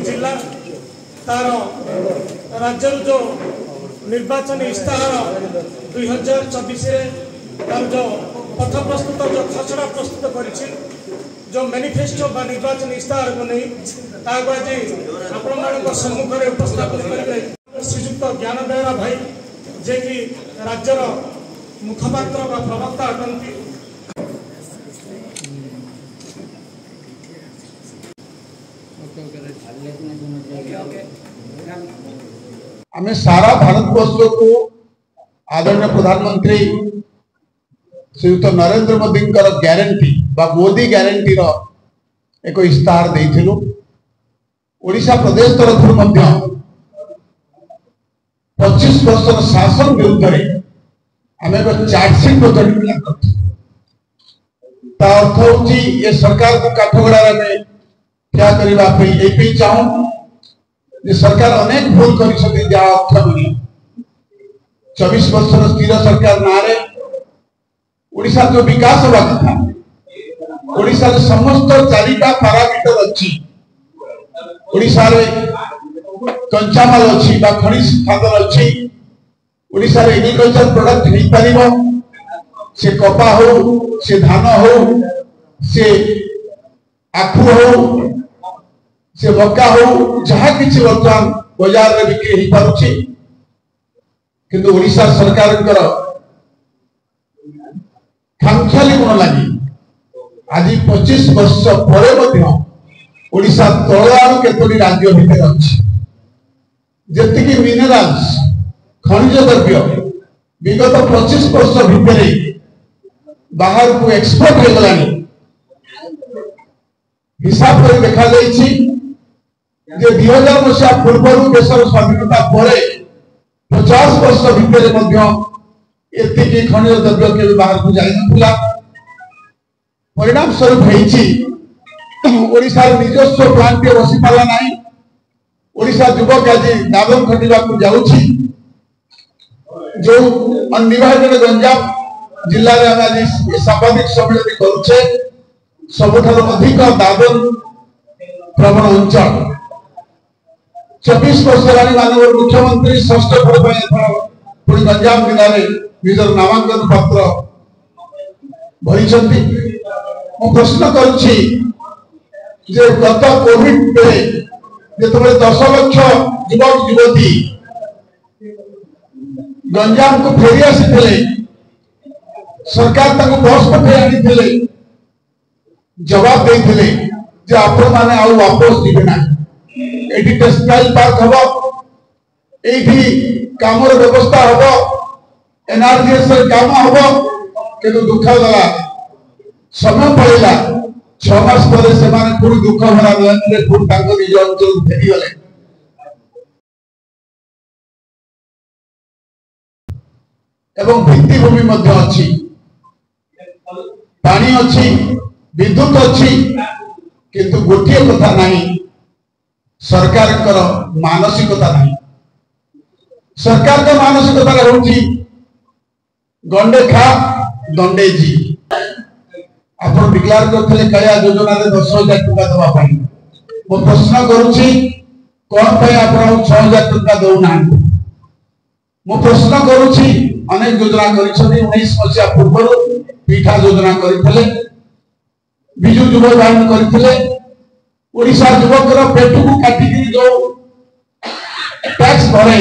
जिला तार राज्य जो निर्वाचन इस्ताहार 2024 तार जो पथ प्रस्तुत जो खसड़ा प्रस्तुत कर जो मैनिफेस्टो बा निर्वाचन इस्ताहार को नहीं ताको आज आपण सम्मुख में उपस्थापन करेंगे श्रीजुक्त ज्ञान बेहरा भाई जे कि राज्यर मुखपात्र बा प्रवक्ता अटंती। आमे सारा भारतवर्ष को आदरणीय प्रधानमंत्री श्रीयुक्त नरेंद्र मोदी ग्यारंटी बा मोदी ग्यारंटी एक इस्ताहार देइथिलु। ओडिशा प्रदेश तरफ 25 वर्ष शासन विरुद्ध आम चार्जसीट अर्थ हूँ ये सरकार को काठगड़ा में क्या करने चाहूँ जे सरकार अनेक भूल कर 24 वर्ष स्थिर सरकार ना ओडिशा जो विकास हवा कथा ओडिशा समस्त 4टा पारामीटर अच्छी ओडिशा रे कंचामाल अच्छी बा खनिज खादर अच्छी ओडिशा रे एग्रीकल्चर प्रोडक्ट हो पारिबो से कपा हो से धान हो से आखु हो से मक्का हो जहाँ किसी वर्तमान बाजार में बिक्री हो पारुछि किंतु ओडिशा सरकार खामखियाली गुण लगी आज 25 वर्ष पर ओडिशा तलू केतोटी राज्य भितर अच्छी जी मिनेराल्स खनिज द्रव्य विगत 25 वर्ष भितर बाहर को एक्सपोर्ट हो गलानी हिसाब कर देखा जे 2000 मसीहा पूर्व देशर स्वाधीनता पर 50 वर्ष भितर एति खनिज द्रव्य के बाहर को जाई नथिला। परिणाम स्वरूप ओडिशार निजस्व प्लांट बसी पारा ना ओडिशा युवक आज दादन खटिबा को जाउछि जो अनिवार्य गंजाम जिले में आज सांबादिक सम्मेलन करुचे सबुठार अधिक दादन प्रवण अंचल 24 वर्ष हेलानी मानव मुख्यमंत्री षष्ठ थर पुणी गंजाम जिले में निजर नामांकन पत्र भरी मु प्रश्न करुछि जे गत कोविड बेले जिते 10 लाख युवक युवती गंजाम को फेरी आसी सरकार बस पठे आनी जवाब देते आपण मैंने आउ वापस जीवे ना ये टेक्सटाइल पार्क हम ये काम व्यवस्था हम एनआरजीएस काम हम कि दुख गला समय पड़ेगा 6 मास पर पुणी दुख भरा पुणी निज अंचल फेरीगले एवं भित्तिभूमि अच्छी पानी अच्छी विद्युत अच्छी किंतु गोटे कथा नहीं सरकार मानसिकता नहीं सरकार का मानसिकता हूँ गंडे खा दंडे जी आप डिक्लेयर करते कया योजना 10,000 टका दवा मो प्रश्न करुच्ची कौन आप 6,000 टका दौना मो प्रश्न करुच्ची अनेक योजना कर 19 मसीहा पूर्व पीठा योजना करते विजु युव वाहिनी करते ओडिशा युवकर पेट को काटिक जो टैक्स भरे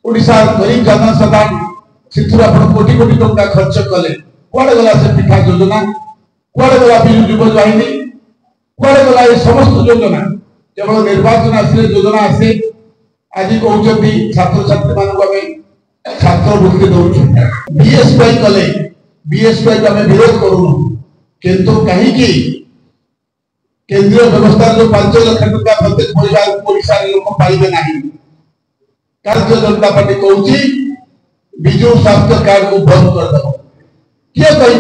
ओडिशा गरीब जनसाधारण से कोटी कोटी टंका खर्च कले कुआड़े गला से पीठा योजना कुआड़े गला विजु युव वाहिनी कुआड़े गला ये समस्त योजना केवल निर्वाचन आसे योजना आसे आज कहते छात्र छात्री मान छात्रवृत्ति दौर बीएसवाई कले बीएसवाई को आम विरोध करूँ किंतु कहीं केंद्रीय व्यवस्था जो 5 लाख टका प्रत्येक परिवार ओडिशा लोक पाइबे ना भारतीय जनता पार्टी कहूँ विजु स्वास्थ्य कार्ड को बंद करदे किए कही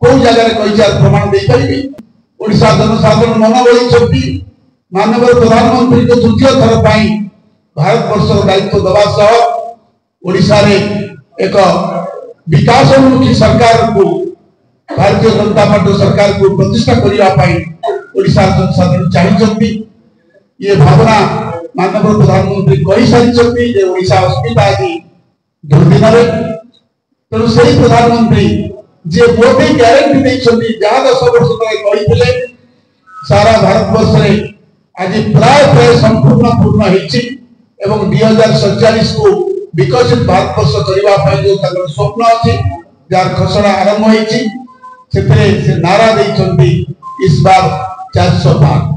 कौ जगह कही प्रमाण दे पारे ओडिशा जनसाधारण मन बड़ी माननीय प्रधानमंत्री को तृतीय थर भारत दायित्व दवा सह ओडिशा रे एक विकासोन्मुखी सरकार को भारतीय जनता पार्टी सरकार को प्रतिष्ठा करने ओडिशा जनसाधारण चाहिए ये भावना माननीय प्रधानमंत्री कही सारी ओडिशा अस्मिता आज दुर्दिन तेणु से प्रधानमंत्री जे मोदी ग्यारंटी देते जहाँ 10 वर्ष तले कही सारा भारत वर्ष में आज प्राय प्राय संपूर्ण पूर्ण होती 2047 को विकसित भारत वर्ष करने जो स्वप्न अच्छी जार खसड़ा आरंभ होती से नारा देते इस बार 400 पार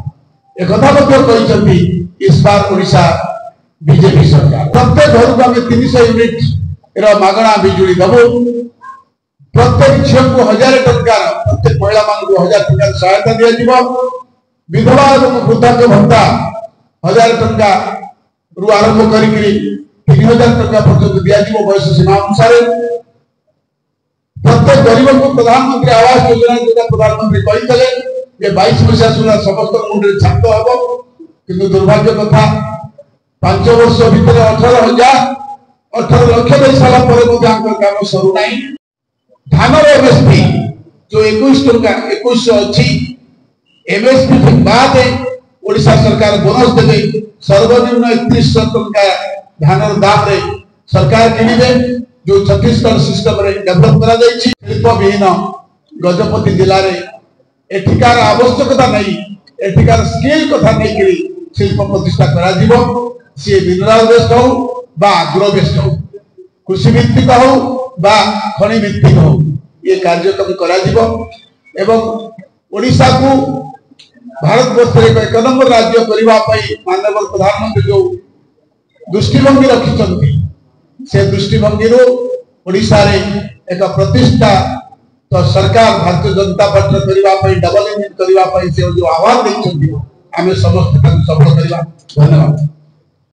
एक कहते इस बार ओडिशा बीजेपी सरकार प्रत्येक घर को आम 300 यूनिट मागणा बिजुली दबू प्रत्येक झील को 1000 टंका प्रत्येक महिला मान 1000 टंका सहायता दिया विधवा और वृद्धा भत्ता 1000 टंका रु आरंभ कर 3000 टंका पर्यटन दिया बयस सीमा अनुसार प्रत्येक गरीब को प्रधानमंत्री आवास योजना जो प्रधानमंत्री कहते 22 मसीहा सुधा समस्त मुंडे छात हम कि दुर्भाग्य कथा 5 वर्ष भितर 18 लक्ष दे सारा काम सरुना धान एमएसपी जो 21 टंका 21 अच्छी एमएसपी बाद ओडिशा सरकार बोनस देवे सर्वनिम्न 3100 टंका धान दाम रे सरकार किणवे जो छत्तीसगढ़ सिस्टम रे डेवलप करा जायछि शिल्प विहीन गजपति जिले में एठिकार आवश्यकता नहीं एठिकार स्किल कथा नहीं करी शिल्प प्रतिष्ठा करा जीवो सी मिनरल बेस्ड हो बा एग्रो बेस्ड हो कृषि भित्तिक हो बा खनि भित्तिक हो ये कार्यक्रम करा जीवो एवं ओडिशा को भारत वर्ष एक नंबर राज्य करने माननीय प्रधानमंत्री जो दृष्टिभंगी रखिंट से दृष्टिभंगी ओडिशा रे एक प्रतिष्ठा तो सरकार भारतीय जनता पार्टी करने डबल इंजिन करने से जो आह्वान देते आम समस्त सफल करवा धन्यवाद।